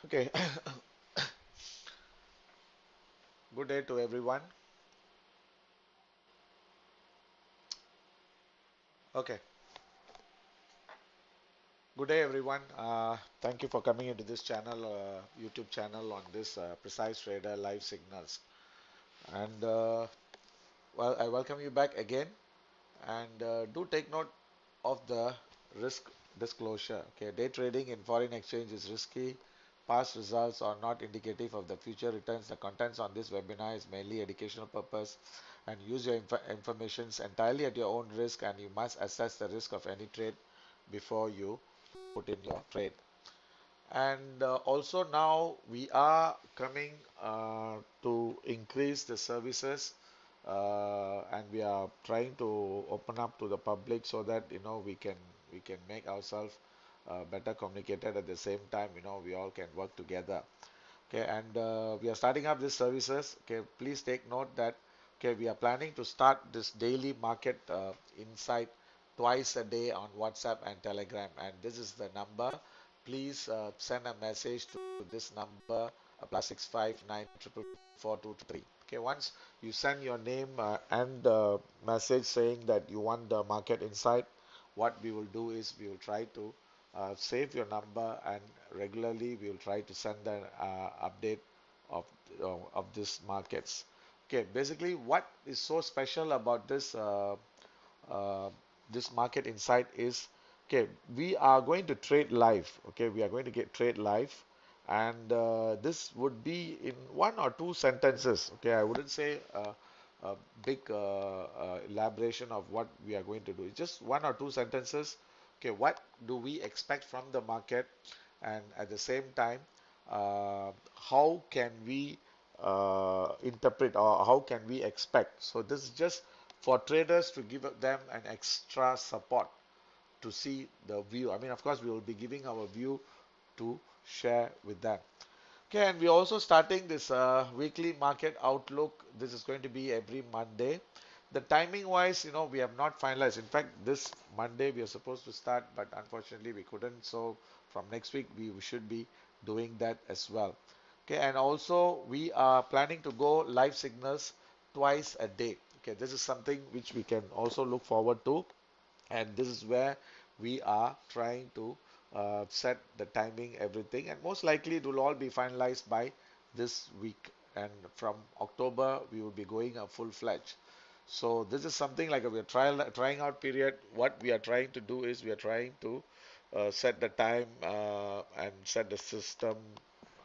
Okay, good day to everyone. Okay, good day everyone. Thank you for coming into this channel, YouTube channel on this Precisetrader live signals. And well, I welcome you back again. And do take note of the risk disclosure. Okay, day trading in foreign exchange is risky. Past results are not indicative of the future returns. The contents on this webinar is mainly educational purpose and use your informations entirely at your own risk, and you must assess the risk of any trade before you put in your trade. And also now we are coming to increase the services, and we are trying to open up to the public so that we can make ourselves better communicated at the same time. We all can work together. Okay, and we are starting up these services. Okay, please take note that okay, we are planning to start this daily market insight twice a day on WhatsApp and Telegram, and this is the number. Please send a message to this number, +659444223. Okay, once you send your name and message saying that you want the market insight, what we will do is we will try to save your number, and regularly we will try to send an update of of these markets. Okay, basically what is so special about uh, this market insight is, okay, we are going to trade live. Okay, we are going to get trade live, and this would be in one or two sentences. Okay, I wouldn't say a big elaboration of what we are going to do. It's just one or two sentences. Okay, what do we expect from the market, and at the same time, how can we interpret, or how can we expect? So this is just for traders to give them an extra support to see the view. I mean, of course, we will be giving our view to share with them. Okay, and we're also starting this weekly market outlook. This is going to be every Monday. The timing wise, we have not finalized. In fact, this Monday we are supposed to start, but unfortunately we couldn't. So from next week we should be doing that as well. Okay, and also we are planning to go live signals twice a day. Okay, this is something which we can also look forward to, and this is where we are trying to set the timing, everything, and most likely it will all be finalized by this week, and from October we will be going a full-fledged. So this is something like a trying out period. What we are trying to do is we are trying to set the time and set the system,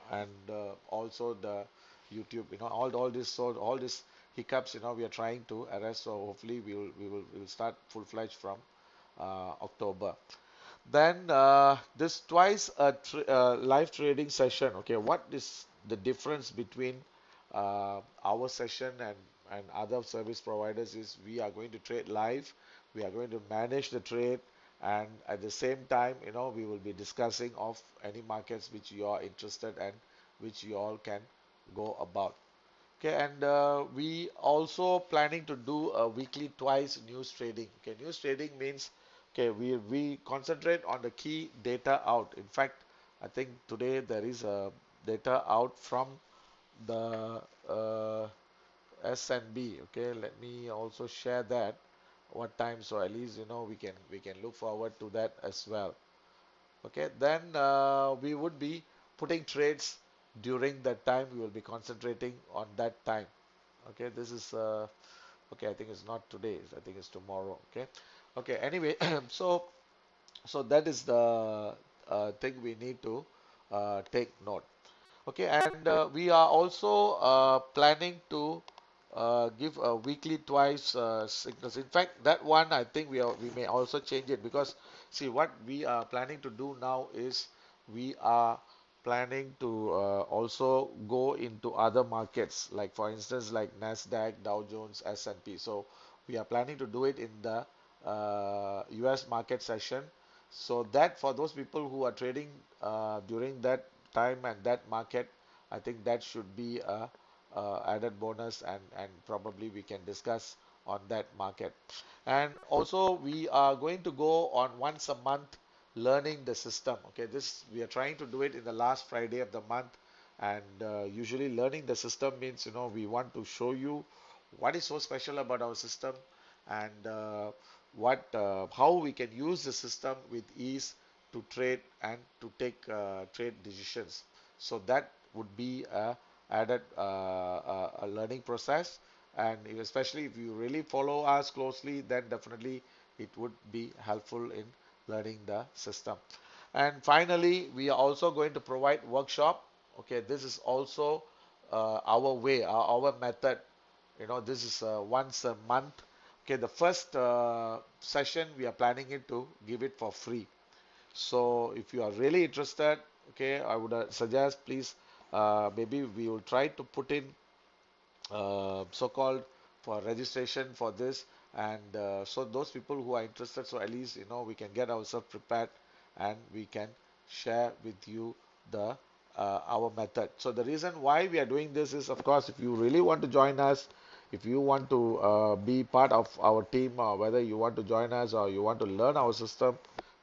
and also the YouTube, all this, so all these hiccups, we are trying to arrest. So hopefully we will start full-fledged from October. Then this twice a live trading session. Okay, what is the difference between our session and other service providers is we are going to trade live, we are going to manage the trade, and at the same time, we will be discussing of any markets which you are interested and which you all can go about. Okay, and we also planning to do a weekly twice news trading. Okay, news trading means, okay, we concentrate on the key data out. In fact, I think today there is a data out from the S&B. Okay, let me also share that what time, so at least we can look forward to that as well. Okay, then we would be putting trades during that time. We will be concentrating on that time. Okay, this is okay, I think it's not today, I think it's tomorrow. Okay, okay, anyway, so that is the thing we need to take note. Okay, and we are also planning to give a weekly twice signals. In fact, that one I think we may also change it, because see, what we are planning to do now is we are planning to also go into other markets, like for instance like Nasdaq, Dow Jones, S&P. So we are planning to do it in the US market session, so that for those people who are trading during that time and that market, I think that should be a added bonus, and probably we can discuss on that market. And also we are going to go on once a month learning the system. Okay, this we are trying to do it in the last Friday of the month, and usually learning the system means, we want to show you what is so special about our system, and what how we can use the system with ease to trade and to take trade decisions. So that would be a added a learning process, and especially if you really follow us closely, then definitely it would be helpful in learning the system. And finally, we are also going to provide workshop. Okay, this is also our way, our method. This is once a month. Okay, the first session we are planning it to give it for free. So if you are really interested, okay, I would suggest, please, maybe we will try to put in so-called for registration for this, and so those people who are interested, so at least we can get ourselves prepared, and we can share with you the our method. So the reason why we are doing this is, of course, if you really want to join us, if you want to be part of our team, or whether you want to join us or you want to learn our system,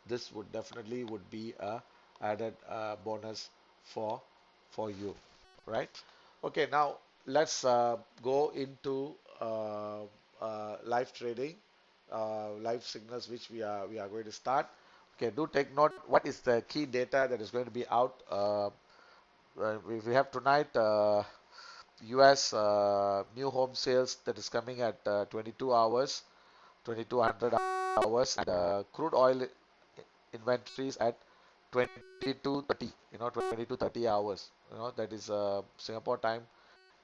this would definitely would be a added bonus for you, right? Okay, now let's go into live trading, live signals, which we are going to start. Okay, do take note what is the key data that is going to be out. We have tonight US new home sales that is coming at 22 hours, 2200 hours, and crude oil inventories at 22:30, 22:30 hours. That is Singapore time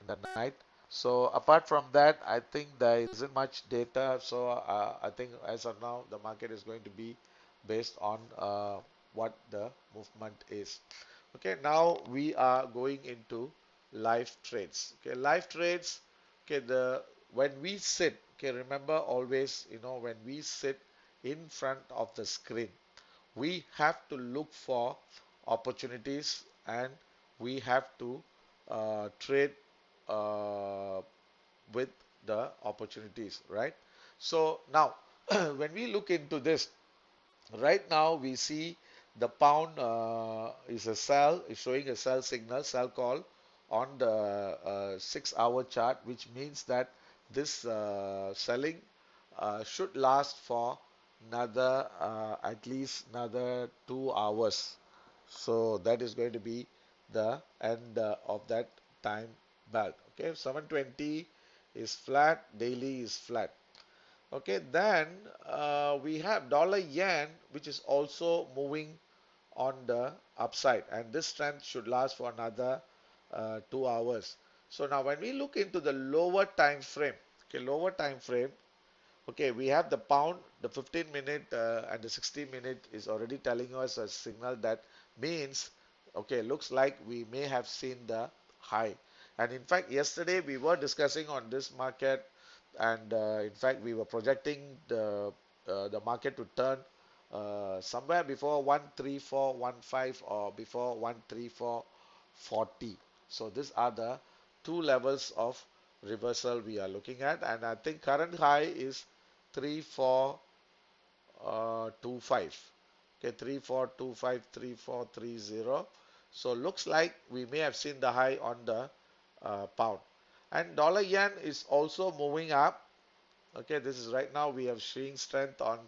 in the night. So apart from that, I think there isn't much data. So I think as of now, the market is going to be based on what the movement is. Okay, now we are going into live trades. Okay, live trades. Okay, the when we sit. Okay, remember always, when we sit in front of the screen, we have to look for opportunities, and we have to trade uh, with the opportunities, right? So now, when we look into this, right now we see the pound is a sell, is showing a sell signal, sell call on the 6-hour chart, which means that this selling should last for another at least another 2 hours. So that is going to be the end of that time belt. Okay, 720 is flat, daily is flat. Okay, then we have dollar yen, which is also moving on the upside, and this trend should last for another 2 hours. So now when we look into the lower time frame, okay, lower time frame, okay, we have the pound, the 15-minute and the 60-minute is already telling us a signal that means, okay, looks like we may have seen the high. And in fact, yesterday we were discussing on this market, and in fact, we were projecting the market to turn somewhere before 13415 or before 13440. So these are the two levels of reversal we are looking at, and I think current high is 3425. Okay, 3425, 3430. So looks like we may have seen the high on the pound. And dollar yen is also moving up. Okay, this is right now we have seeing strength on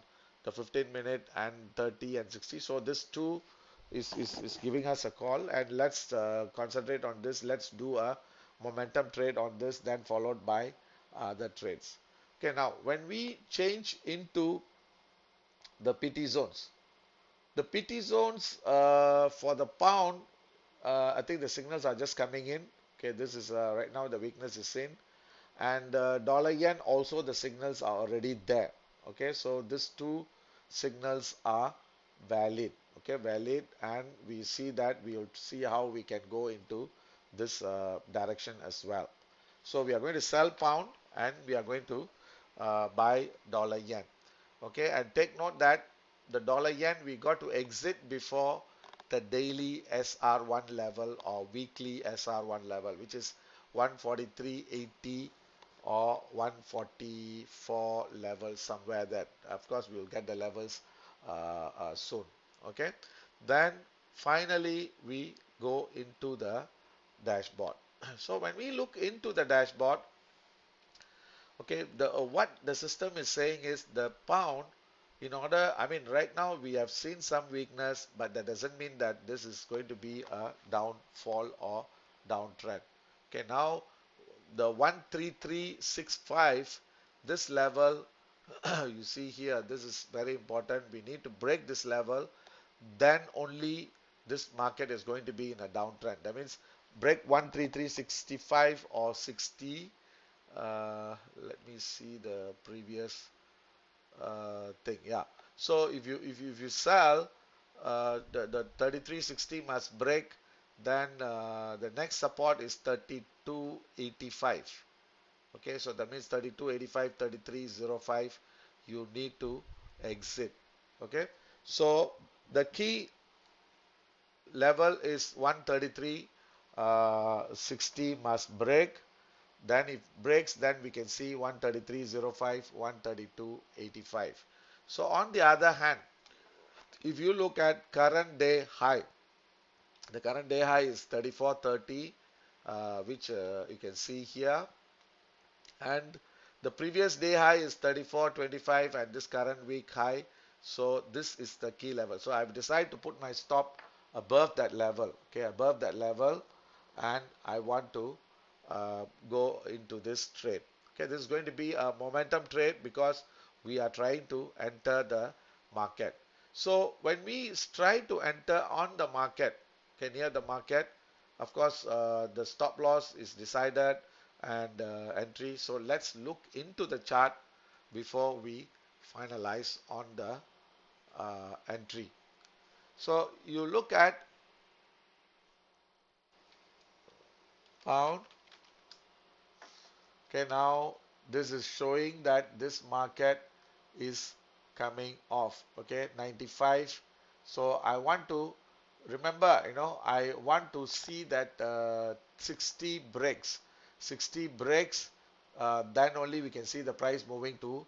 the 15-minute and 30 and 60. So this too is giving us a call, and let's concentrate on this. Let's do a momentum trade on this, then followed by other trades. Okay, now when we change into the PT zones, the PT zones for the pound, I think the signals are just coming in. Okay, this is right now the weakness is seen, and dollar yen also the signals are already there. Okay, so these two signals are valid. Okay, valid, and we see that we will see how we can go into this direction as well. So we are going to sell pound, and we are going to buy dollar yen. Okay, and take note that the dollar yen we got to exit before the daily SR1 level or weekly SR1 level, which is 143.80 or 144 level, somewhere that, of course, we will get the levels soon. Okay, then finally we go into the dashboard. So when we look into the dashboard, okay, the what the system is saying is the pound, in order, I mean, right now we have seen some weakness, but that doesn't mean that this is going to be a downfall or downtrend. Okay, now the 13365, this level, you see here, this is very important. We need to break this level, then only this market is going to be in a downtrend. That means break 13365 or 60. Let me see the previous thing. Yeah. So if you sell, the 3360 must break. Then the next support is 3285. Okay, so that means 3285, 3305. You need to exit. Okay, so the key level is 133 60 must break. Then if breaks, then we can see 133.05, 132.85. So on the other hand, if you look at current day high, the current day high is 34.30, which you can see here, and the previous day high is 34.25 and this current week high. So this is the key level. So I've decided to put my stop above that level, okay, above that level, and I want to go into this trade. Okay, this is going to be a momentum trade because we are trying to enter the market. So when we try to enter on the market, okay, near the market, of course, the stop loss is decided and entry. So let's look into the chart before we finalize on the entry. So you look at pound. Okay, now this is showing that this market is coming off. Okay, 95. So I want to remember, I want to see that 60 breaks. 60 breaks, then only we can see the price moving to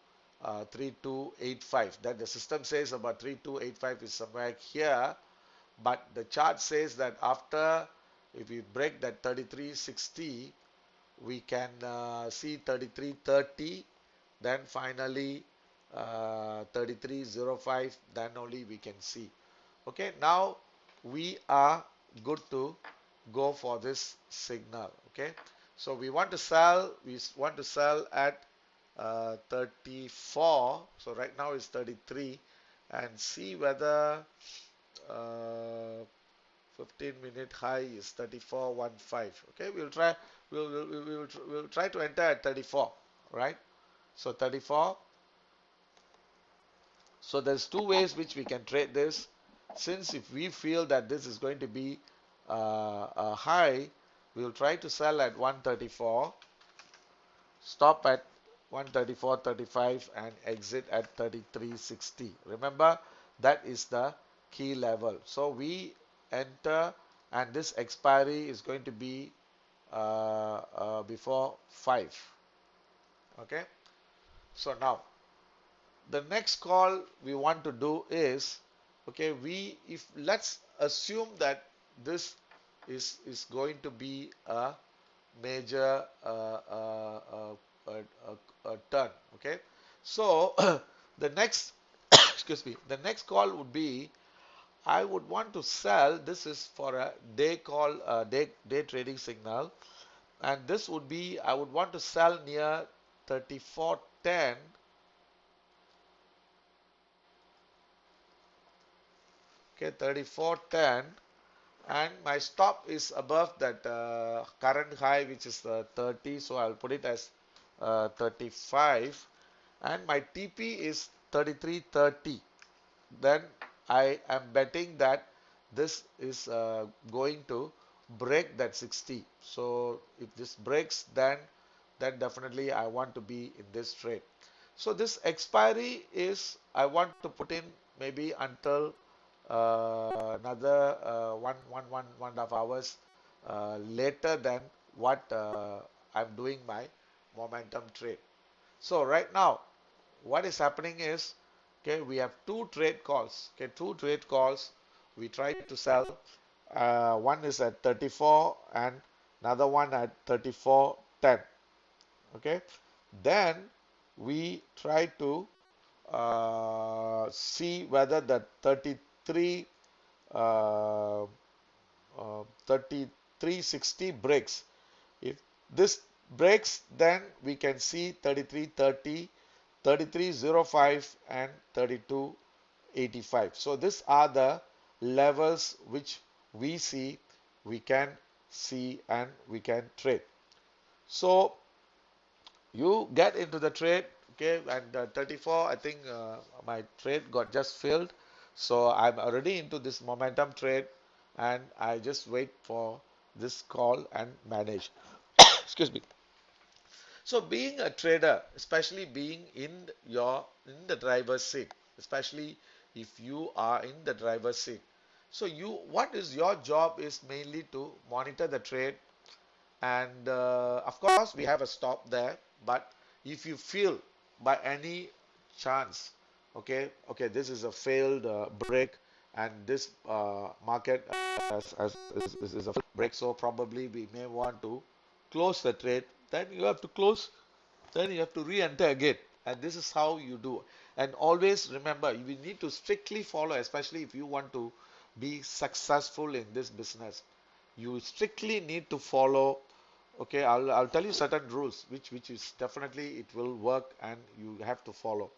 3285. That the system says about 3285 is somewhere here, but the chart says that after, if we break that 3360, we can see 3330, then finally 3305, then only we can see. Okay, now we are good to go for this signal. Okay, so we want to sell, at 34. So right now it's 33, and see whether uh, 15-minute high is 34.15. Okay, we'll try to enter at 34, right? So 34. So there's two ways which we can trade this. Since if we feel that this is going to be a high, we'll try to sell at 134, stop at 134.35 and exit at 33.60. Remember, that is the key level. So we enter, and this expiry is going to be before 5. Okay, so now the next call we want to do is, okay, if let's assume that this is going to be a major turn. Okay, so the next excuse me, the next call would be, I would want to sell. This is for a day call, day trading signal, and this would be, I would want to sell near 34.10. Okay, 34.10, and my stop is above that current high, which is 30. So I'll put it as 35, and my TP is 33.30. Then I am betting that this is going to break that 60. So if this breaks, then definitely I want to be in this trade. So this expiry is, I want to put in maybe until another 1.5 hours later than what I'm doing my momentum trade. So right now, what is happening is, Okay, we have two trade calls. Okay, two trade calls. We try to sell. One is at 34 and another one at 34.10. Okay, then we try to see whether the 33 uh, 3360 breaks. If this breaks, then we can see 3330, 3305 and 3285. So these are the levels which we see, we can see and we can trade. So you get into the trade, okay, and 34, I think my trade got just filled. So I'm already into this momentum trade and I just wait for this call and manage. Excuse me. So being a trader, especially being in the driver's seat, especially if you are in the driver's seat. So what is your job is mainly to monitor the trade, and of course we have a stop there. But if you feel by any chance, okay, this is a failed break, and this market is a break, so probably we may want to close the trade, then you have to close, then you have to re-enter again, and this is how you do. And always remember, you need to strictly follow, especially if you want to be successful in this business. You strictly need to follow. Okay, I'll tell you certain rules which is definitely it will work and you have to follow.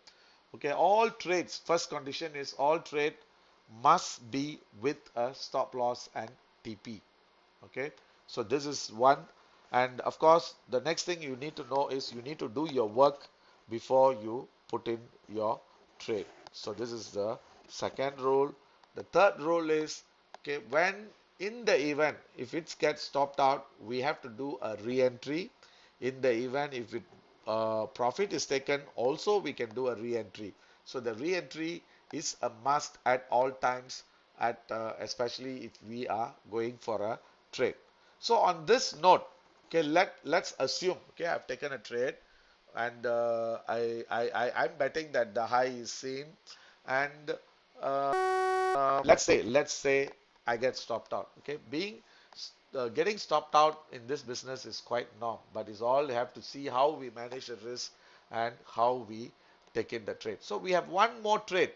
Okay, all trades, first condition is all trade must be with a stop loss and TP. Okay, so this is one. And of course the next thing you need to know is you need to do your work before you put in your trade. So this is the second rule. The third rule is, okay, when in the event if it gets stopped out, we have to do a re-entry. In the event if it profit is taken, also we can do a re-entry. So the re-entry is a must at all times, at especially if we are going for a trade. So on this note, okay, let's assume, okay, I've taken a trade, and I'm betting that the high is seen, and let's say I get stopped out. Okay, getting stopped out in this business is quite norm, but it's all you have to see how we manage the risk and how we take in the trade. So we have one more trade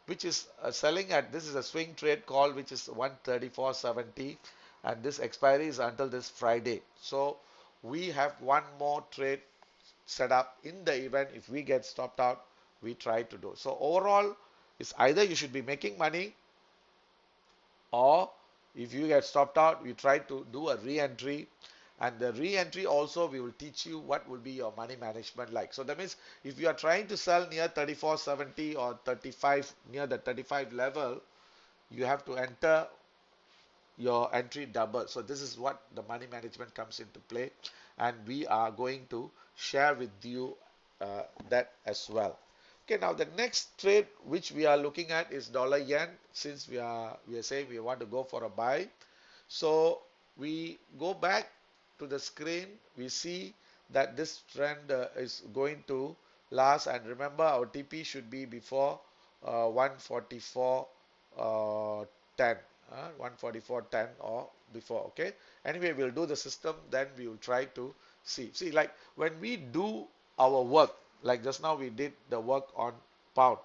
which is selling at, this is a swing trade call, which is 134.70, and this expiry is until this Friday. So we have one more trade set up. In the event if we get stopped out, we try to do. So overall, it's either you should be making money, or if you get stopped out, you try to do a re-entry. And the re-entry also, we will teach you what will be your money management like. So that means if you are trying to sell near 34.70 or 35, near the 35 level, you have to enter your entry double. So this is what the money management comes into play, and we are going to share with you that as well. Okay, now the next trade which we are looking at is dollar yen. Since we are saying we want to go for a buy, so we go back to the screen. We see that this trend is going to last, and remember our TP should be before 144 10, 144.10 or before. Okay, anyway, we'll do the system, then we will try to see like when we do our work, like just now we did the work on pound.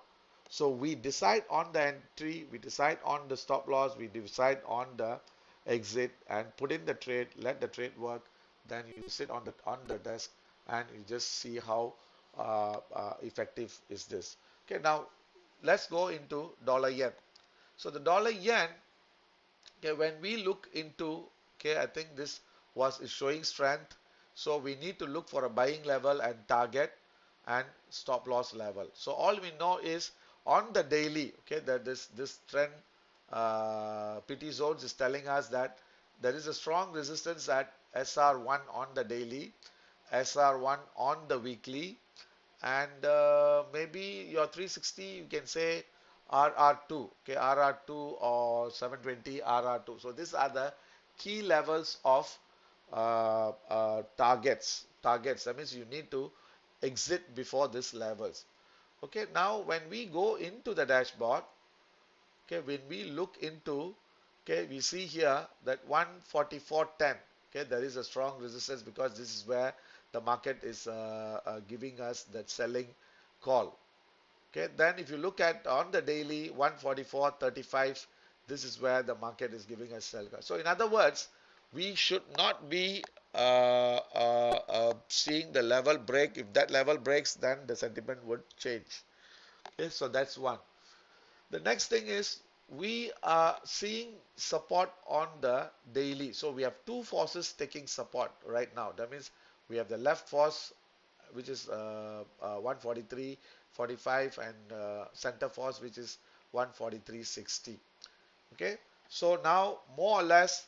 So we decide on the entry, we decide on the stop loss, we decide on the exit, and put in the trade, let the trade work. Then you sit on the desk and you just see how effective is this. Okay, now let's go into dollar yen. So the dollar yen, okay, when we look into, okay, I think this is showing strength. So we need to look for a buying level and target and stop loss level. So all we know is on the daily, okay, that this trend PT zones is telling us that there is a strong resistance at SR1 on the daily, SR1 on the weekly, and maybe your 360 you can say RR2, okay, RR2 or 720 RR2. So these are the key levels of targets. That means you need to exit before these levels. Okay, now when we go into the dashboard, okay, when we look into, okay, we see here that 144.10, okay, there is a strong resistance because this is where the market is giving us that selling call. Okay, then if you look at on the daily 144.35, this is where the market is giving us sell call. So in other words, we should not be seeing the level break. If that level breaks, then the sentiment would change. Okay, so that's one. The next thing is we are seeing support on the daily. So we have two forces taking support right now. That means we have the left force, which is 143.45, and center force, which is 143.60. Okay, so now more or less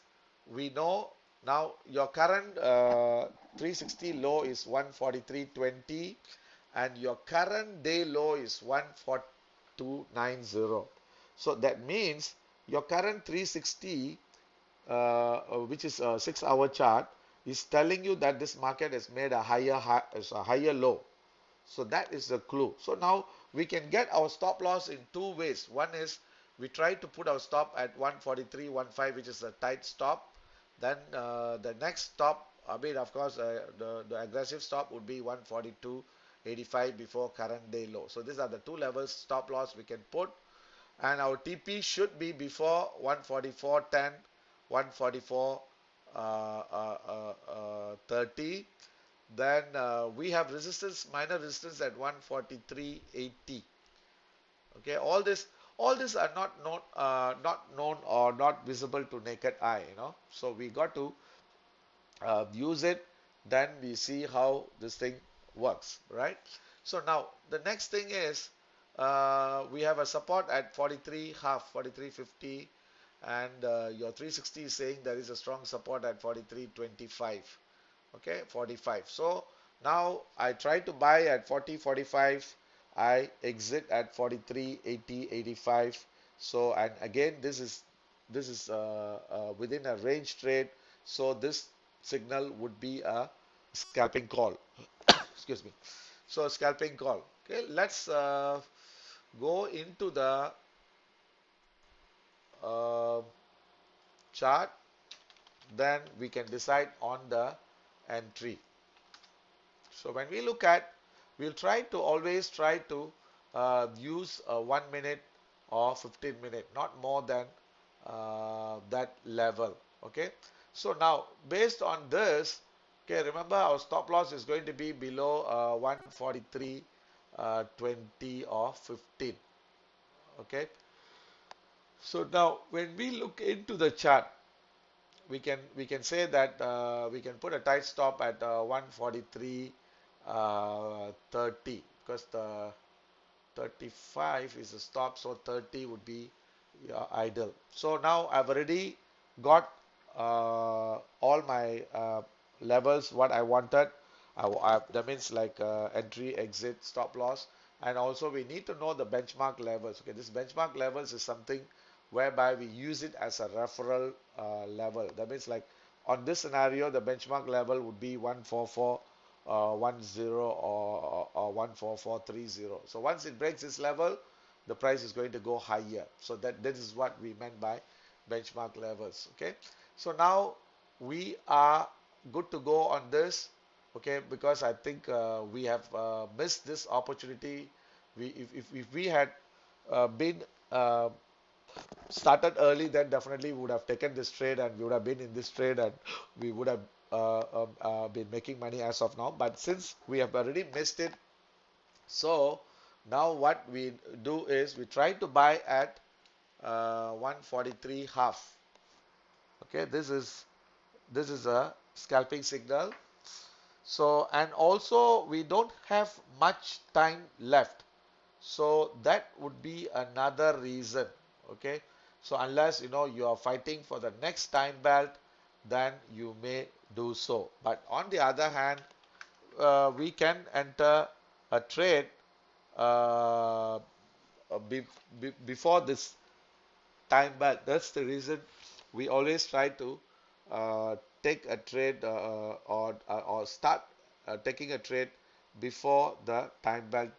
we know now your current 360 low is 143.20, and your current day low is 142.90. So that means your current 360, which is a 6-hour chart, is telling you that this market has made a higher low. So that is the clue. So now we can get our stop loss in two ways. One is we try to put our stop at 143.15, which is a tight stop. Then the next stop, I mean, of course, the aggressive stop would be 142.85 before current day low. So these are the two levels stop loss we can put, and our TP should be before 144.10, 144.30. Then we have resistance, minor resistance at 143.80. Okay, all this are not known or not visible to naked eye, So we got to use it, then we see how this thing works, right? So now the next thing is we have a support at 43 half, 43.50, and your 360 is saying there is a strong support at 43.25. Okay, 45. So now I try to buy at 40.45, I exit at 43.80, 85. So, and again this is within a range trade, so this signal would be a scalping call. Excuse me. So scalping call. Okay, let's go into the uh, chart, then we can decide on the entry. So when we look at, we'll always try to use a 1 minute or 15 minute, not more than that level. Okay. So now based on this, okay, remember our stop loss is going to be below 143.20 or 15. Okay. So now when we look into the chart, we can say that we can put a tight stop at 143.30, because the 35 is a stop, so 30 would be ideal. So now I've already got all my levels what I wanted. That means like entry, exit, stop loss, and also we need to know the benchmark levels. Okay, this benchmark levels is something whereby we use it as a referral level. That means like on this scenario, the benchmark level would be 144.10 or 144.30. So once it breaks this level, the price is going to go higher. So that is what we meant by benchmark levels. Okay. So now we are good to go on this. Okay, because I think we have missed this opportunity. If we had been started early, then definitely we would have taken this trade and we would have been in this trade, and we would have been making money as of now. But since we have already missed it, so now what we do is we try to buy at 143 half. Okay, this is a scalping signal. So, and also we don't have much time left. So that would be another reason. Okay. So unless you are fighting for the next time belt, then you may do so. But on the other hand, we can enter a trade uh, be, before this time belt. That's the reason we always try to take a trade or start taking a trade before the time belt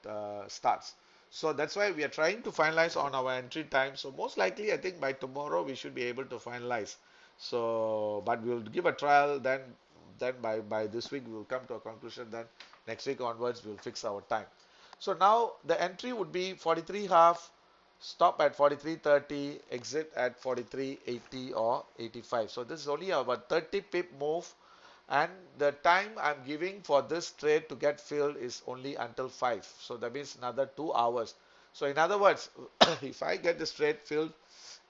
starts. So that's why we are trying to finalize on our entry time. So most likely, I think by tomorrow we should be able to finalize. So, but we'll give a trial. Then by this week we will come to a conclusion. Then next week onwards we'll fix our time. So now the entry would be 43 half, stop at 43.30, exit at 43.80 or 85. So this is only about 30 pip move, and the time I'm giving for this trade to get filled is only until 5. So that means another 2 hours. So in other words, if I get this trade filled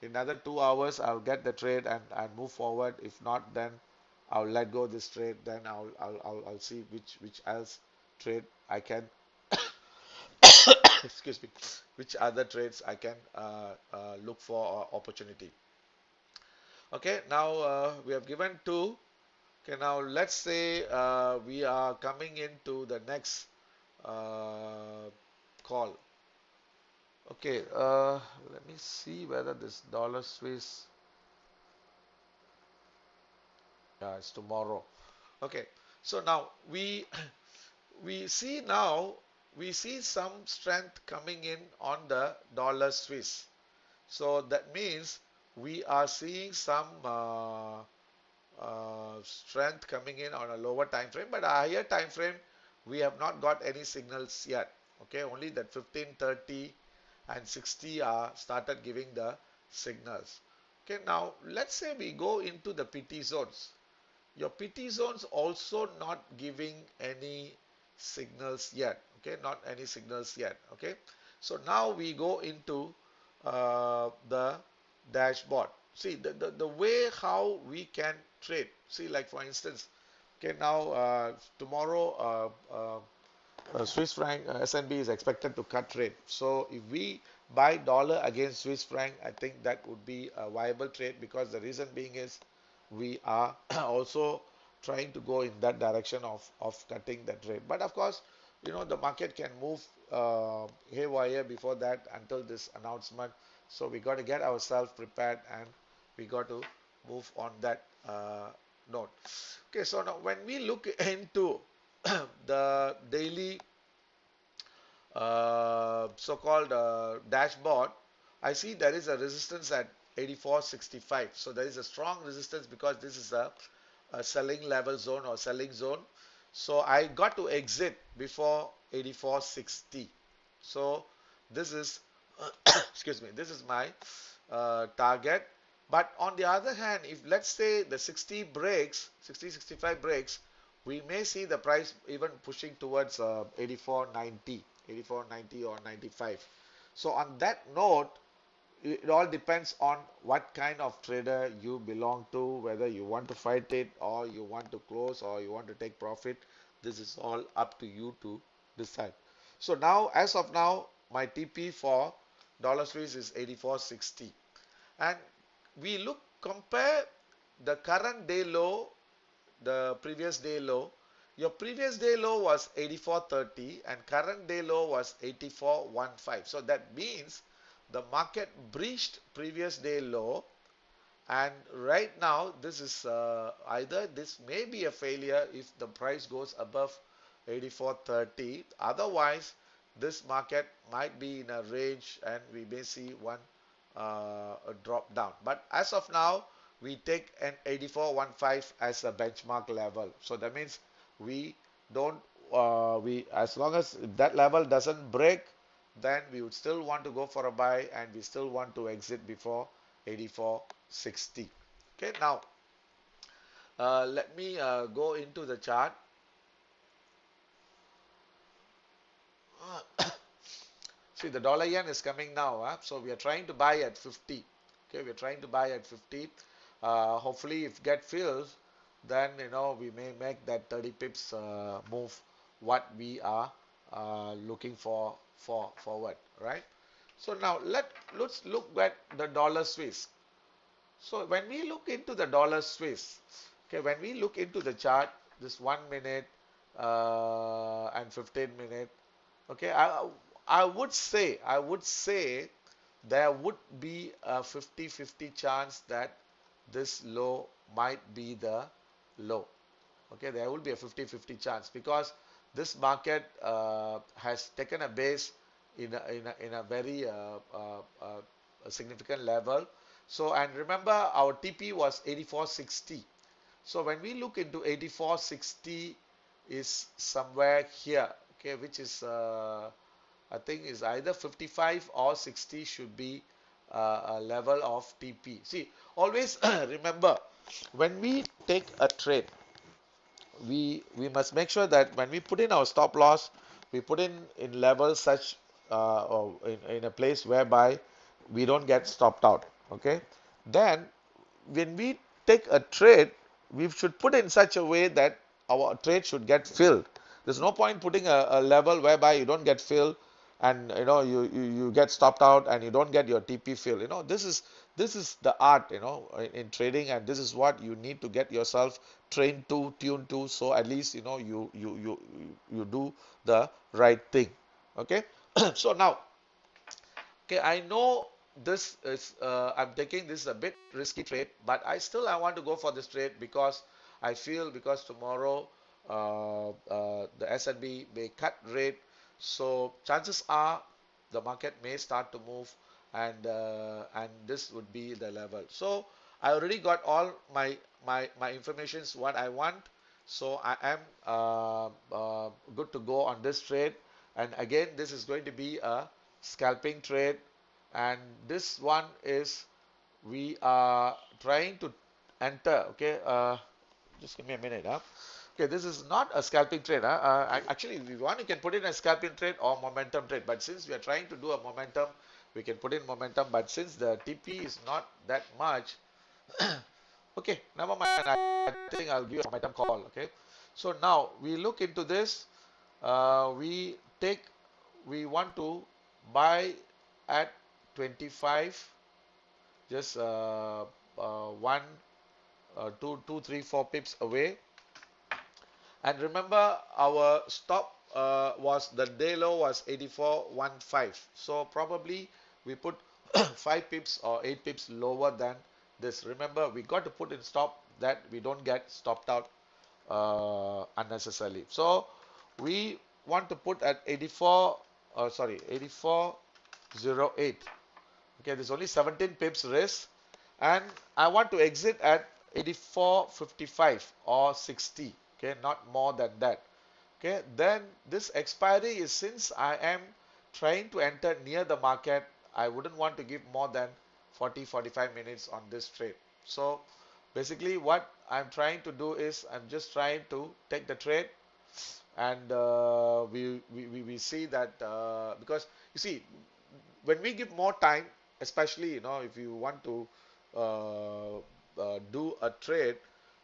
in another 2 hours, I'll get the trade and move forward. If not, then I'll let go this trade. Then I'll see which else trade I can excuse me, which other trades I can look for opportunity. Okay, now we have given two. Okay, now let's say we are coming into the next call. Okay, let me see whether this dollar Swiss, yeah, it's tomorrow. Okay, so now we see now we see some strength coming in on the dollar Swiss. So that means we are seeing some strength coming in on a lower time frame, but a higher time frame we have not got any signals yet. Okay, only that 15, 30 and 60 are started giving the signals. Okay, now let's say we go into the PT zones. Your PT zones also not giving any signals yet. Okay, not any signals yet. Okay, so now we go into the dashboard. See the way how we can trade. See, like for instance, okay, now tomorrow Swiss franc SNB is expected to cut rate. So if we buy dollar against Swiss franc, I think that would be a viable trade, because the reason being is we are also trying to go in that direction of cutting that rate. But of course, the market can move haywire before that until this announcement. So we got to get ourselves prepared, and we got to move on that note. Okay, so now when we look into the daily so-called dashboard, I see there is a resistance at 84.65. So there is a strong resistance, because this is a selling level zone or selling zone. So I got to exit before 84.60. So this is excuse me, this is my target. But on the other hand, if let's say the 60 breaks, 60-65 breaks, we may see the price even pushing towards 84.90, 84.90 or 95. So on that note, it all depends on what kind of trader you belong to, whether you want to fight it or you want to close or you want to take profit. This is all up to you to decide. So now, as of now, my TP for dollar Swiss is 84.60, and we compare the current day low, the previous day low. Your previous day low was 84.30 and current day low was 84.15. So that means the market breached previous day low, and right now this is either this may be a failure if the price goes above 84.30. Otherwise, this market might be in a range and we may see one a drop down. But as of now, we take an 84.15 as a benchmark level. So that means we don't we as long as that level doesn't break, then we would still want to go for a buy, and we still want to exit before 84.60. Okay, now let me go into the chart. See, the dollar yen is coming now, so we are trying to buy at 50. Okay, we are trying to buy at 50. Hopefully, if get filled, then we may make that 30 pips move what we are looking for forward, right? So now let's look at the dollar Swiss. So when we look into the dollar Swiss, okay, when we look into the chart, this 1 minute and 15 minute, okay, I would say there would be a 50-50 chance that this low might be the low. Okay, there will be a 50-50 chance, because this market has taken a base in a very a significant level. So, and remember our TP was 84.60. So when we look into 84.60 is somewhere here, okay, which is I think is either 55 or 60 should be a level of TP. See, always remember when we take a trade, we must make sure that when we put in our stop loss, we put in levels such or in a place whereby we don't get stopped out. Okay, then when we take a trade, we should put in such a way that our trade should get filled. There's no point putting a level whereby you don't get filled and you get stopped out and you don't get your TP filled. This is the art, in trading, and this is what you need to get yourself trained to, tuned to, so at least you do the right thing. Okay. So now, okay, I know this is I'm taking this a bit risky trade, but I want to go for this trade because I feel because tomorrow the S&P may cut rate, so chances are the market may start to move, and this would be the level. So I already got all my informations what I want, so I am good to go on this trade. And again, this is going to be a scalping trade, and this one is we are trying to enter. Okay, just give me a minute. Okay, this is not a scalping trade. Actually, if you want, you can put in a scalping trade or momentum trade, but since we are trying to do a momentum, we can put in momentum. But since the TP is not that much, okay, never mind. I think I'll give you a momentum call. Okay, so now we look into this. We take, we want to buy at 25, just one, two, three, 4 pips away. And remember, our stop was the day low was 84.15. So probably we put 5 pips or 8 pips lower than this. Remember, we got to put in stop that we don't get stopped out unnecessarily. So we want to put at 84.08. Okay, there's only 17 pips risk, and I want to exit at 84.55 or 60. Okay, not more than that. Okay, then this expiry is, since I am trying to enter near the market, I wouldn't want to give more than 40-45 minutes on this trade. So basically what I'm trying to do is I'm just trying to take the trade, and we see that because you see, when we give more time, especially if you want to do a trade,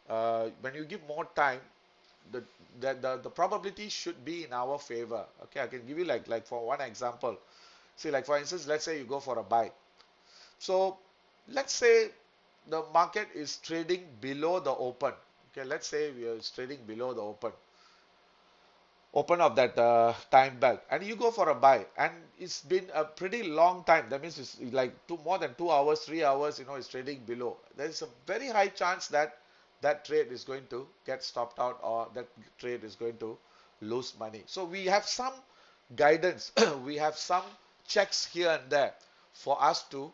when you give more time, the, the probability should be in our favor. Okay, I can give you like for one example. See, like for instance, let's say you go for a buy. So let's say the market is trading below the open. Okay, let's say we are trading below the open of that time belt, and you go for a buy, and it's been a pretty long time. That means it's like more than 2 hours, 3 hours, it's trading below. There is a very high chance that that trade is going to get stopped out, or that trade is going to lose money. So we have some guidance, we have some checks here and there for us to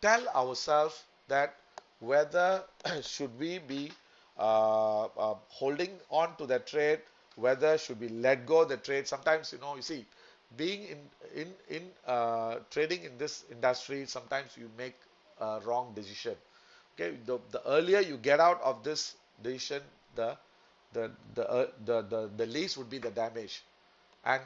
tell ourselves that whether should we be holding on to that trade, whether should we let go the trade. Sometimes, you see, being in trading in this industry, sometimes you make a wrong decision. Okay, the earlier you get out of this decision, the least would be the damage, and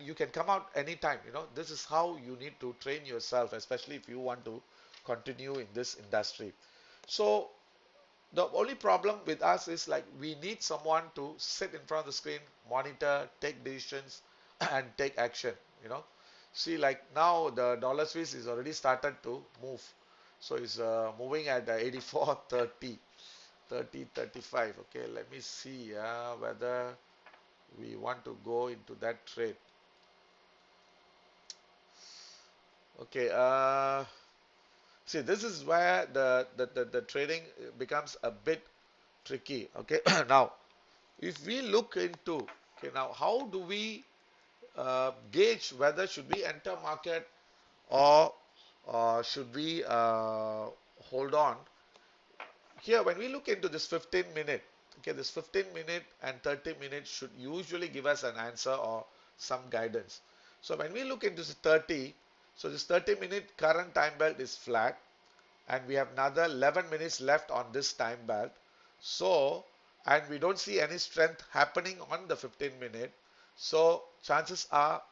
you can come out anytime. This is how you need to train yourself, especially if you want to continue in this industry. So the only problem with us is, like, we need someone to sit in front of the screen, monitor, take decisions, and take action. See, like now the dollar Swiss is already started to move, so it's moving at 84.30, 30.35. Okay, let me see whether we want to go into that trade. Okay, see, this is where the trading becomes a bit tricky. Okay, now if we look into, okay, now how do we gauge whether should we enter market or should we hold on. Here, when we look into this 15 minute, okay, this 15 minute and 30 minutes should usually give us an answer or some guidance. So when we look into this 30, so this 30-minute current time belt is flat, and we have another 11 minutes left on this time belt. So, and we don't see any strength happening on the 15 minute. So chances are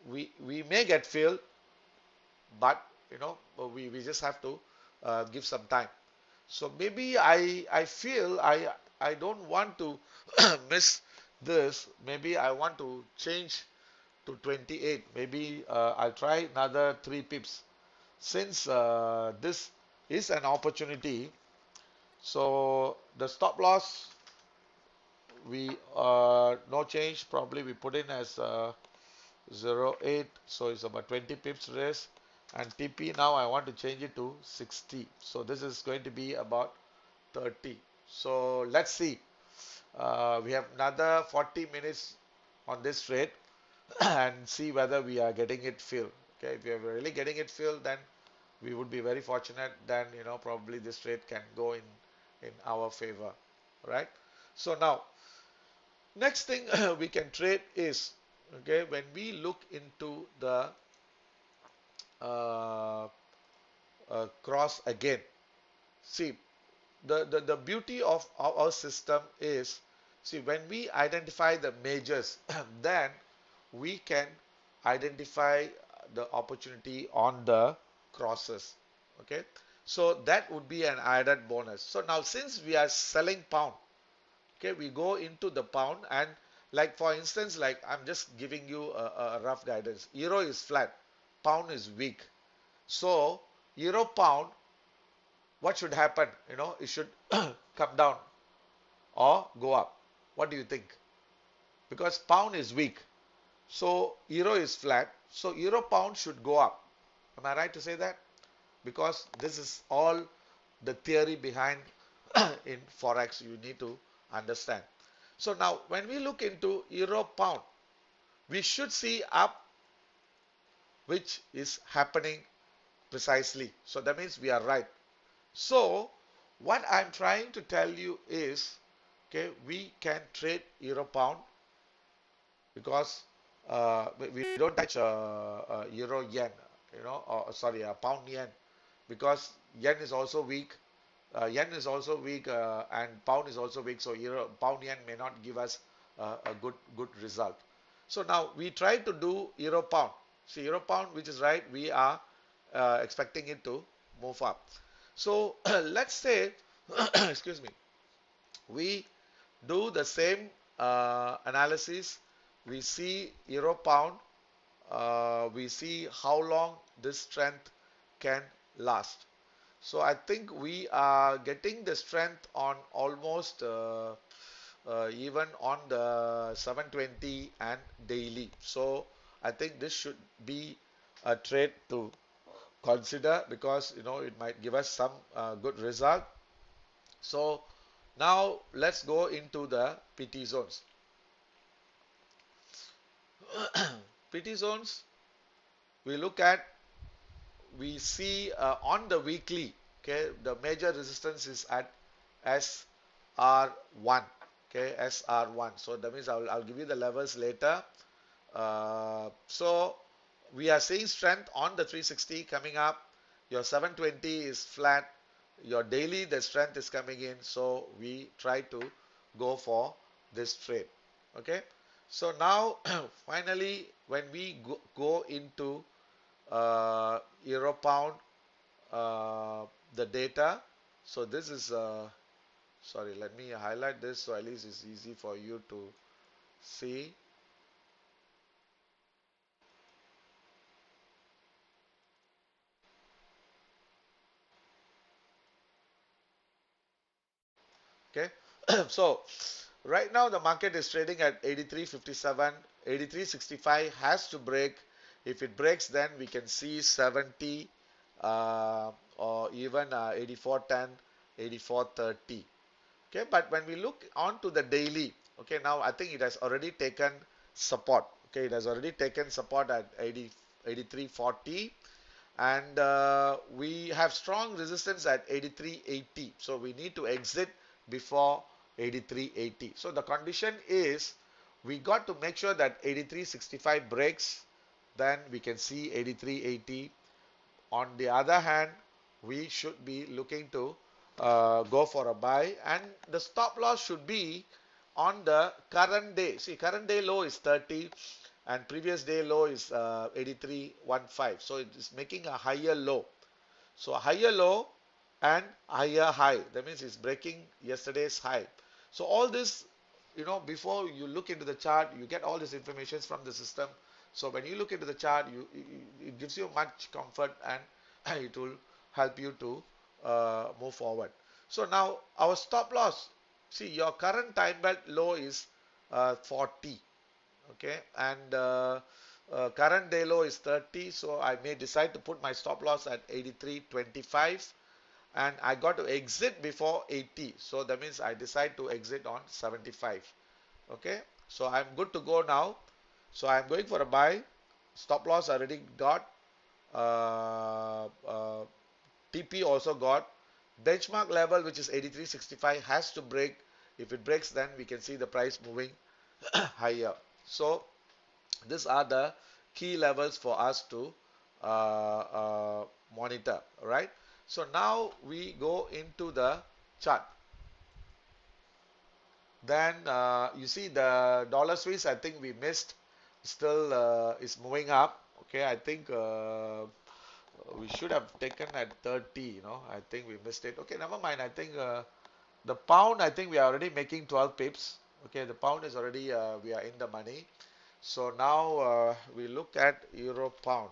we may get filled, but we just have to give some time. So maybe I feel I don't want to miss this. Maybe I want to change to 28. Maybe I'll try another 3 pips since this is an opportunity. So the stop loss, we no change. Probably we put in as 0.8, so it's about 20 pips risk. And TP now I want to change it to 60. So this is going to be about 30. So let's see. We have another 40 minutes on this trade and see whether we are getting it filled. Okay, if we are really getting it filled, then we would be very fortunate. Then probably this trade can go in our favor, right? So now next thing we can trade is, okay, when we look into the uh, cross again. See, the beauty of our system is, see, when we identify the majors, then we can identify the opportunity on the crosses. Okay, so that would be an added bonus. So now since we are selling pound, okay, we go into the pound, and like for instance, like I'm just giving you a rough guidance. Euro is flat, pound is weak. So euro pound, what should happen? It should come down or go up. What do you think? Because pound is weak, so euro is flat, so euro pound should go up. Am I right to say that? Because this is all the theory behind in forex you need to understand. So now when we look into euro pound, we should see up, which is happening precisely. So that means we are right. So what I'm trying to tell you is, okay, we can trade euro pound because we don't touch euro yen, or sorry, pound yen, because yen is also weak. Yen is also weak, and pound is also weak. So euro pound yen may not give us a good result. So now we try to do euro pound. See, euro pound, which is right, we are expecting it to move up. So let's say, excuse me, we do the same analysis. We see euro pound. We see how long this strength can last. So I think we are getting the strength on almost even on the 720 and daily. So I think this should be a trade to consider, because it might give us some good result. So now let's go into the PT zones. PT zones, we look at, we see on the weekly, okay, the major resistance is at SR1, okay, SR1. So that means I'll give you the levels later. So we are seeing strength on the 360 coming up. Your 720 is flat. Your daily, the strength is coming in. So we try to go for this trade. Okay. So now finally, when we go into euro pound, uh, the data. So this is sorry, let me highlight this so at least it's easy for you to see. Okay. So right now the market is trading at 83.57. 83.65 has to break. If it breaks, then we can see 70 or even 84.10, 84.30. Okay, but when we look on to the daily, okay, now I think it has already taken support. Okay, it has already taken support at 80, 83.40, and we have strong resistance at 83.80. So we need to exit before 83.80. So the condition is we got to make sure that 83.65 breaks, then we can see 83.80. On the other hand, we should be looking to go for a buy, and the stop loss should be on the current day. See, current day low is 30 and previous day low is 83.15. So it is making a higher low. So a higher low and higher high. That means it's breaking yesterday's high. So all this, before you look into the chart, you get all this information from the system. So when you look into the chart, it gives you much comfort, and it will help you to move forward. So now our stop loss. See, your current time belt low is 40. Okay, and current day low is 30, so I may decide to put my stop loss at 83.25, and I got to exit before 80, so that means I decide to exit on 75. Okay, so I'm good to go now. So I'm going for a buy. Stop loss already got, TP also got. Benchmark level, which is 83.65, has to break. If it breaks, then we can see the price moving higher. So these are the key levels for us to monitor, right? So now we go into the chart. Then you see the dollar Swiss, I think we missed, still is moving up. Okay, I think we should have taken at 30, I think we missed it. Okay, never mind. I think the pound, I think we are already making 12 pips. Okay, the pound is already, we are in the money. So now we look at euro pound.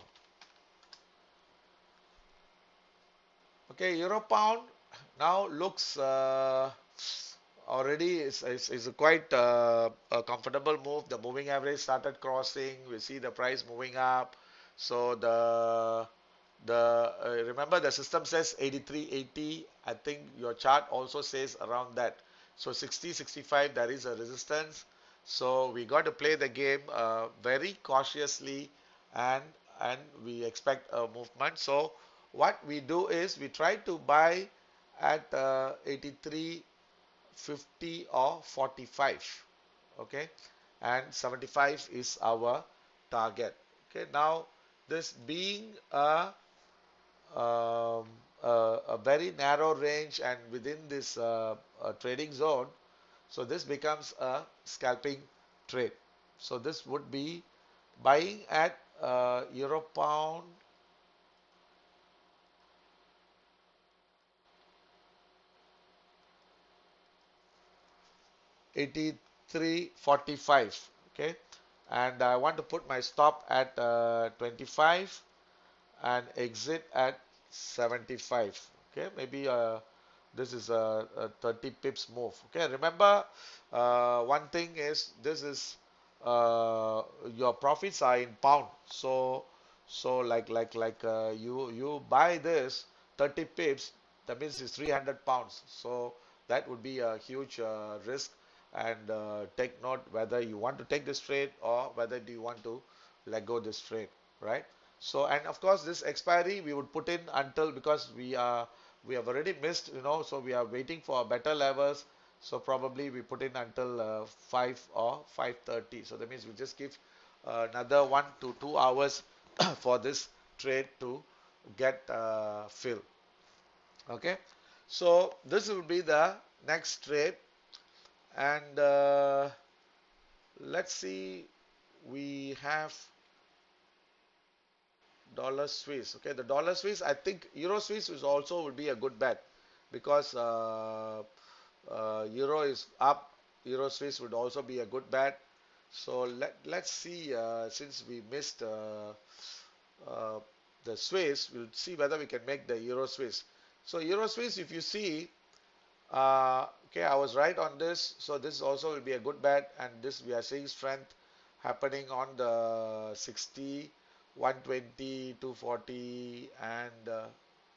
Okay, euro pound now looks already is a quite a comfortable move. The moving average started crossing. We see the price moving up. So remember the system says 83.80. I think your chart also says around that. So 60.65 there is a resistance. So we got to play the game very cautiously, and and we expect a movement. So what we do is we try to buy at 83.50 or 45. Okay, and 75 is our target. Okay, now this being um, a very narrow range and within this trading zone, so this becomes a scalping trade. So this would be buying at euro pound 83.45. Okay, and I want to put my stop at 25 and exit at 75. Okay, maybe this is a 30 pips move. Okay, remember one thing is this is your profits are in pound. So you buy this 30 pips, that means it's 300 pounds. So that would be a huge risk, and take note whether you want to take this trade or whether do you want to let go this trade, right? So, and of course this expiry we would put in until, because we have already missed, so we are waiting for better levels. So probably we put in until 5 or 5:30. So that means we just give another 1 to 2 hours for this trade to get filled. Okay, so this will be the next trade, and let's see, we have dollar Swiss. Okay, the dollar Swiss, I think euro Swiss is also would be a good bet, because euro is up. Euro Swiss would also be a good bet. So let's see, since we missed uh, the Swiss, we'll see whether we can make the euro Swiss. So euro Swiss, if you see, okay, I was right on this. So this also will be a good bet, and this we are seeing strength happening on the 60, 120, 240, and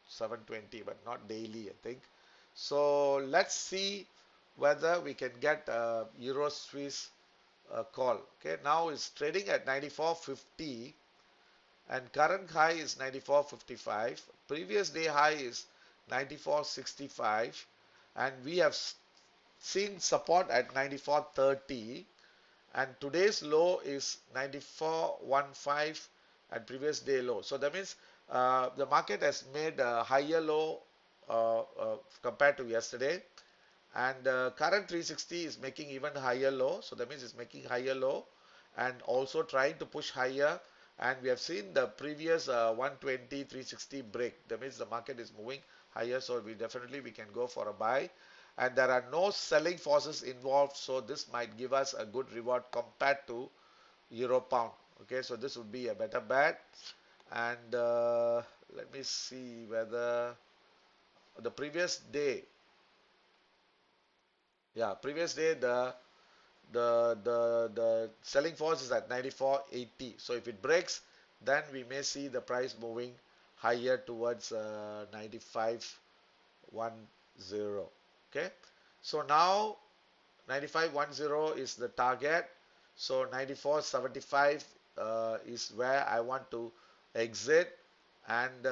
720, but not daily, I think. So let's see whether we can get Euro Swiss call. Okay, now it's trading at 94.50 and current high is 94.55. Previous day high is 94.65 and we have seen support at 94.30 and today's low is 94.15 and previous day low. So that means the market has made a higher low compared to yesterday, and current 360 is making even higher low, so that means it's making higher low and also trying to push higher, and we have seen the previous 120 360 break. That means the market is moving higher, so we can go for a buy, and there are no selling forces involved, so this might give us a good reward compared to euro pound. Okay, so this would be a better bet. And let me see whether the previous day, yeah, previous day the selling force is at 94.80. So if it breaks, then we may see the price moving higher towards 95.10. Okay, so now 95.10 is the target. So 94.75 is where I want to exit, and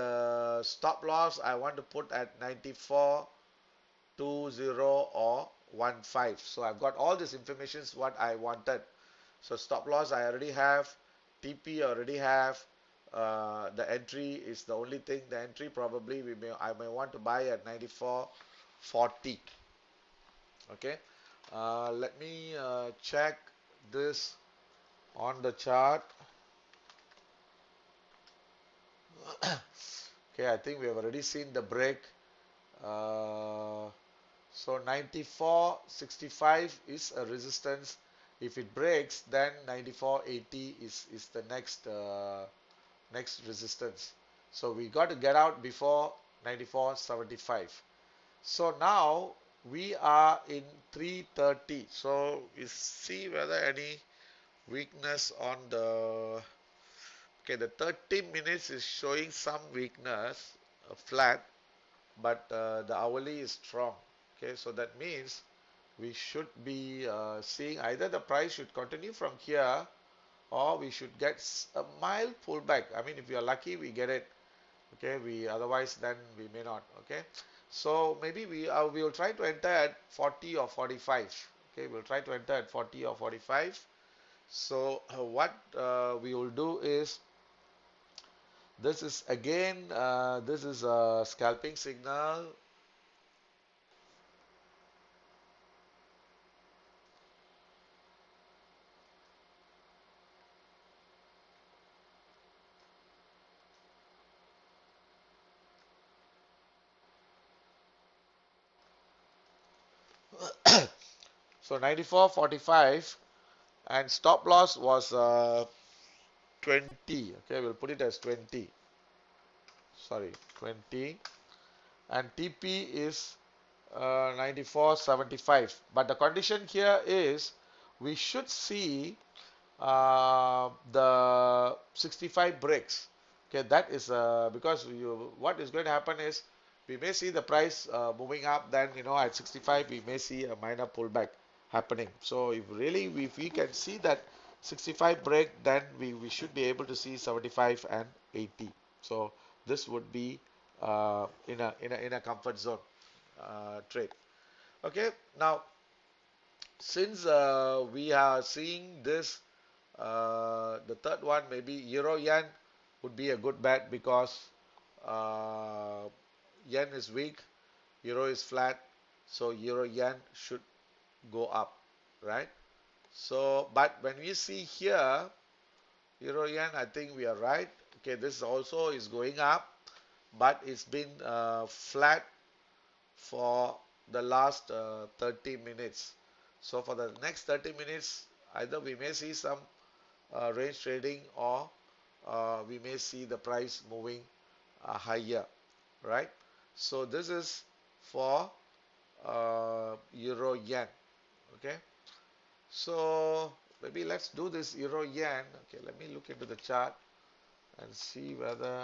stop loss I want to put at 94.20 or 15. So I've got all this information is what I wanted. So stop loss I already have, TP I already have. The entry is the only thing. The entry probably I may want to buy at 94.40. Okay. Let me check this on the chart. Okay, I think we have already seen the break. Uh, So 94.65 is a resistance. If it breaks, then 94.80 is the next resistance. So we got to get out before 94.75. So now we are in 330. So we see whether any weakness on the, okay, the 30 minutes is showing some weakness, flat, but the hourly is strong. Okay, so that means we should be seeing either the price should continue from here or we should get a mild pullback. I mean, if we are lucky, we get it. Okay, we otherwise then we may not. Okay, so maybe we will try to enter at 40 or 45. Okay, we'll try to enter at 40 or 45. So what we will do is, this is again this is a scalping signal. So 94.45 and stop loss was 20. Okay, we'll put it as 20. Sorry, 20. And TP is 94.75. But the condition here is we should see the 65 breaks. Okay, that is because what is going to happen is we may see the price moving up. Then at 65 we may see a minor pullback happening. So if we can see that 65 break, then we should be able to see 75 and 80. So this would be in a comfort zone trade. Okay, now since we are seeing this, the third one, maybe euro yen would be a good bet because uh, yen is weak, euro is flat, so euro yen should go up, right? So, but when we see here, euro yen, I think we are right. Okay, this also is going up, but it's been flat for the last 30 minutes. So for the next 30 minutes, either we may see some range trading or we may see the price moving higher, right? So this is for euro yen. Okay, so maybe let's do this euro yen. Okay, let me look into the chart and see whether,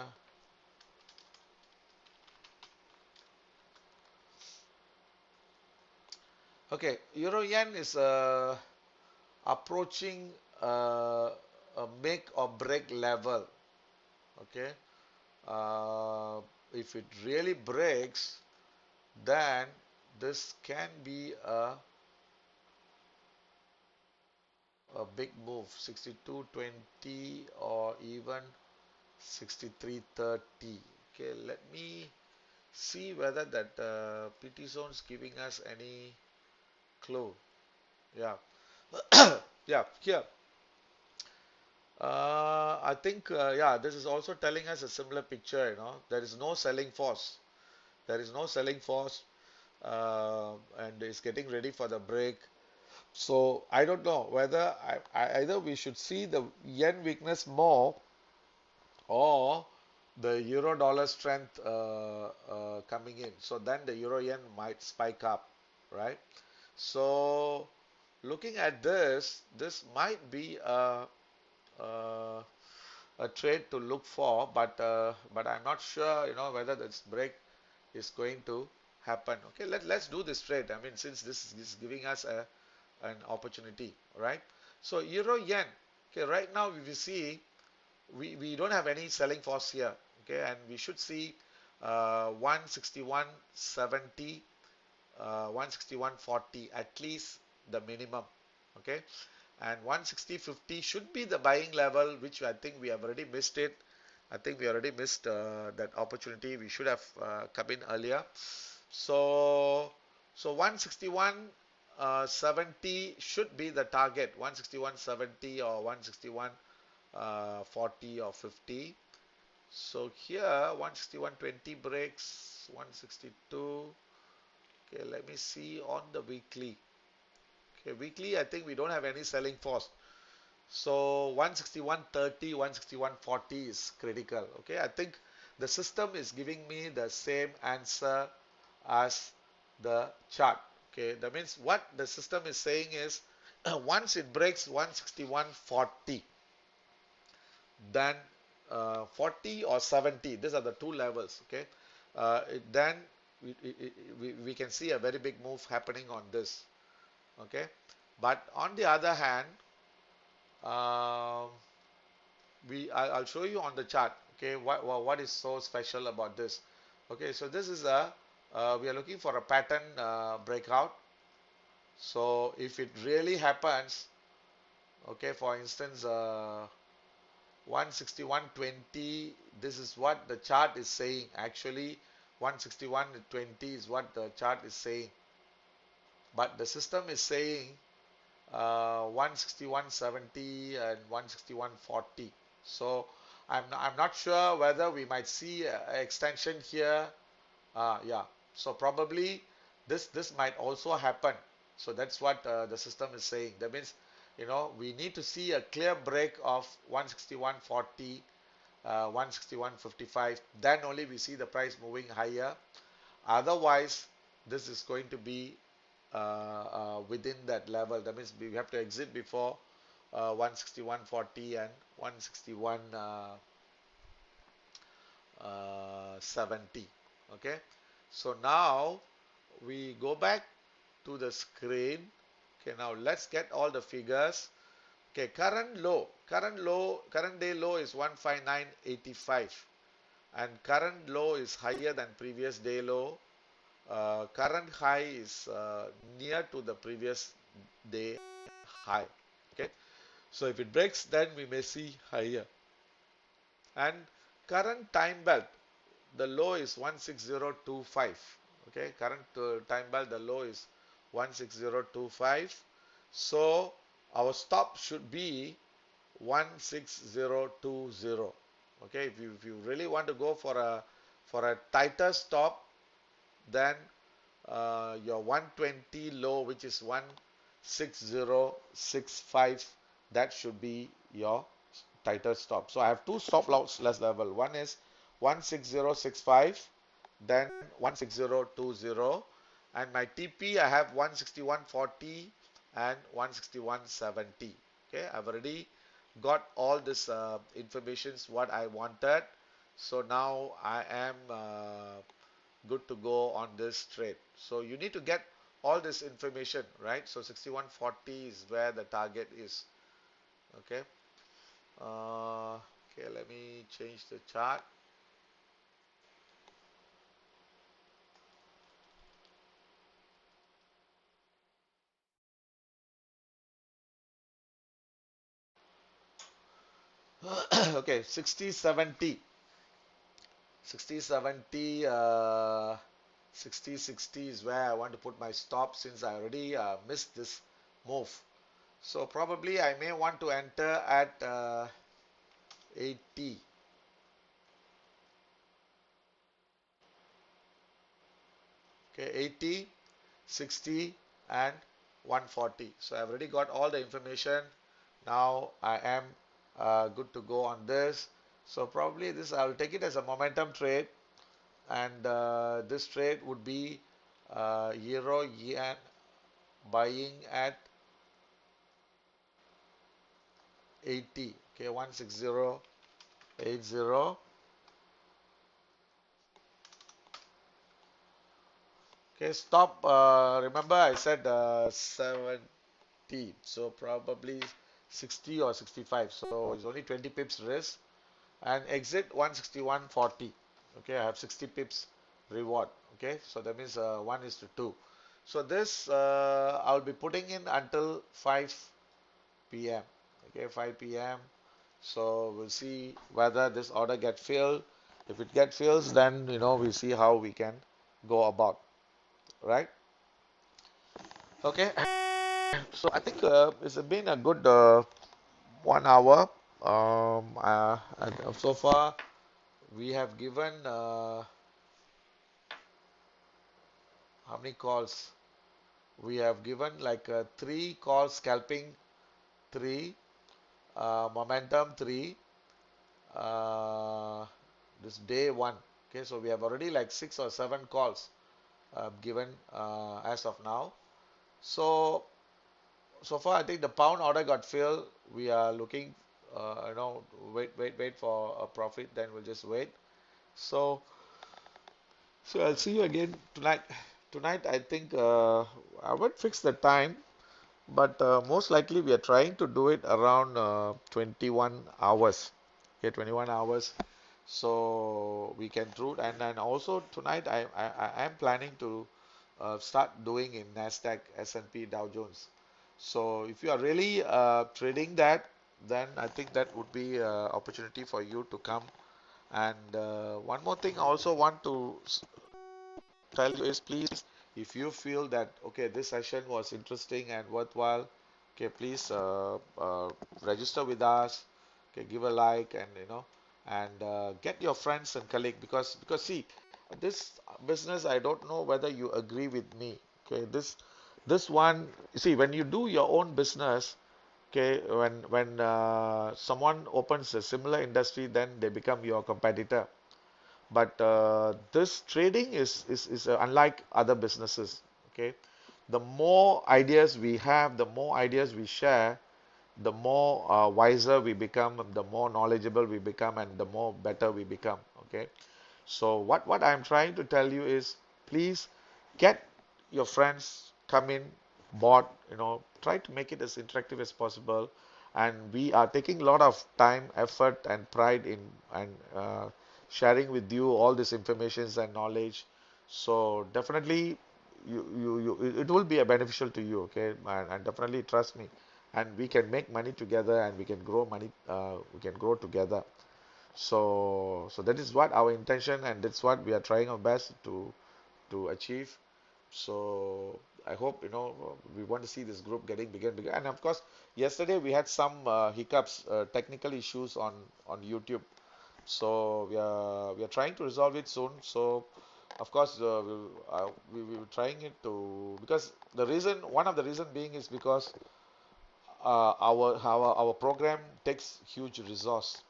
okay, euro yen is approaching a make or break level. Okay, uh, if it really breaks, then this can be a big move, 62.20 or even 63.30. Okay, let me see whether that PT zone is giving us any clue. Yeah, yeah, here. I think, yeah, this is also telling us a similar picture, there is no selling force. There is no selling force, and it's getting ready for the break. So I don't know whether either we should see the yen weakness more or the euro dollar strength coming in. So then the euro yen might spike up, right? So looking at this, this might be a, a trade to look for, but I'm not sure, whether this break is going to happen. Okay, let's do this trade. I mean, since this is giving us an opportunity, right? So euro yen. Okay, right now if you see, we don't have any selling force here. Okay, and we should see 161.70, 161.40 at least the minimum. Okay, and 160.50 should be the buying level, which I think we have already missed it. I think we already missed that opportunity. We should have come in earlier. So, so 161.70 should be the target. 161.70 or 161.40 or 50. So here 161.20 breaks, 162. Okay, let me see on the weekly. Okay, weekly I think we don't have any selling force. So 161.30, 161.40 is critical. Okay, I think the system is giving me the same answer as the chart. Okay, that means what the system is saying is once it breaks 161.40, then 40 or 70, these are the two levels. Okay, then we can see a very big move happening on this. Okay, but on the other hand, um I'll show you on the chart. Okay, what is so special about this? Okay, so this is we are looking for a pattern breakout. So if it really happens, okay, for instance, 161.20, this is what the chart is saying. Actually, 161.20 is what the chart is saying, but the system is saying 161.70 and 161.40. So I'm not sure whether we might see a extension here. Yeah, so probably this might also happen. So that's what the system is saying. That means, we need to see a clear break of 161.40, 161.55. Then only we see the price moving higher. Otherwise, this is going to be within that level. That means we have to exit before 161.40 and 161.70. Okay, so now we go back to the screen. Okay, now let's get all the figures. Okay, current day low is 159.85, and current low is higher than previous day low. Current high is near to the previous day high. Okay, so if it breaks, then we may see higher. And current time belt, the low is 16025. Okay, current time belt, the low is 16025. So our stop should be 16020. Okay, if you really want to go for a tighter stop, then your 120 low, which is 16065, that should be your tighter stop. So I have two stop loss less level. One is 16065, then 16020, and my TP I have 16140 and 16170. Okay, I've already got all this informations what I wanted. So now I am good to go on this trade. So you need to get all this information, right? So 6140 is where the target is. Okay. Okay, let me change the chart. Okay, 60 70 60 60 is where I want to put my stop, since I already missed this move. So probably I may want to enter at 80. Okay, 80, 60 and 140. So I've already got all the information. Now I am good to go on this. So probably this, I'll take it as a momentum trade, and this trade would be euro yen buying at 80. Okay, 16080. Okay, stop. Remember I said 70, so probably 60 or 65. So it's only 20 pips risk, and exit 161.40. Okay, I have 60 pips reward. Okay, so that means 1 is to 2. So this I'll be putting in until 5 p.m. Okay, 5 p.m. So we'll see whether this order get filled. If it get fills, then we'll see how we can go about, right? Okay, so I think it's been a good 1 hour. And so far we have given how many calls? We have given like 3 calls, scalping 3, momentum 3, uh, this day 1. Okay, so we have already like 6 or 7 calls given as of now. So so far I think the pound order got filled. We are looking, wait for a profit. Then we'll just wait. So I'll see you again tonight. Tonight I think I won't fix the time. But most likely we are trying to do it around 21 hours. Okay, 21 hours. So we can do it. And then also tonight I am planning to start doing in NASDAQ, S&P, Dow Jones. So if you are really trading that, then I think that would be an opportunity for you to come. And one more thing I also want to tell you is, please, if you feel that okay, this session was interesting and worthwhile, okay, please register with us. Okay, give a like, and and get your friends and colleague, because see, this business, I don't know whether you agree with me. Okay, this one, see, when you do your own business, okay, when someone opens a similar industry, then they become your competitor. But this trading is unlike other businesses. Okay, the more ideas we have, the more ideas we share, the more wiser we become, the more knowledgeable we become, and the more better we become. Okay, so what I'm trying to tell you is, please get your friends, come in, board, try to make it as interactive as possible. And we are taking a lot of time, effort, and pride in and sharing with you all these informations and knowledge. So definitely, it will be a beneficial to you. Okay, and definitely trust me. And we can make money together, and we can grow money. We can grow together. So that is what our intention, and that's what we are trying our best to achieve. So I hope we want to see this group getting bigger and bigger. And of course, yesterday we had some hiccups, technical issues on YouTube. So we are trying to resolve it soon. So of course, we were trying it to, because one of the reason being is because our program takes huge resource.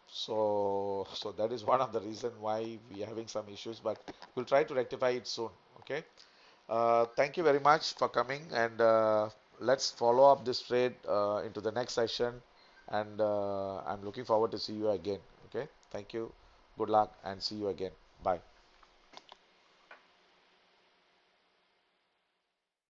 So that is one of the reason why we are having some issues, but we'll try to rectify it soon. Okay. Thank you very much for coming, and let's follow up this trade into the next session. And I'm looking forward to see you again. Okay. Thank you. Good luck, and see you again. Bye.